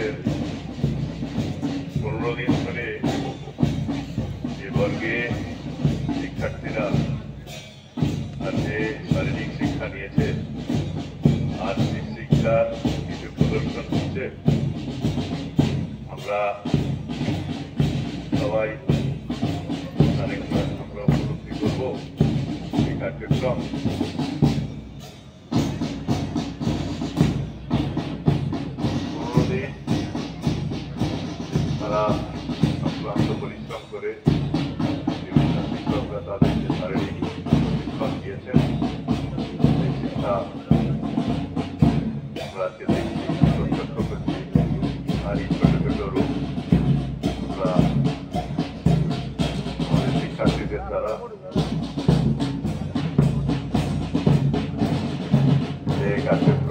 ক্লাসের 15 দিন ধরে যে বর্গে শিক্ষার্থীরা আজকে শারীরিক শিক্ষা নিয়েছে, আর্থিক শিক্ষার কিছু প্রদর্শন হচ্ছে। আমরা সবাই আমরা উপলব্ধি করবো এই কার্যক্রম। তারা অক্লান্ত পরিশ্রম করে বিভিন্ন শিক্ষকরা তাদেরকে শারীরিক প্রশিক্ষণ দিয়েছেন। সেই শিক্ষা আমরা আজকে দেখছি, প্রত্যক্ষ করছি। আর এই ছোট ছোট রূপ আমরা আমাদের শিক্ষার্থীদের দ্বারা যে কার্যক্রম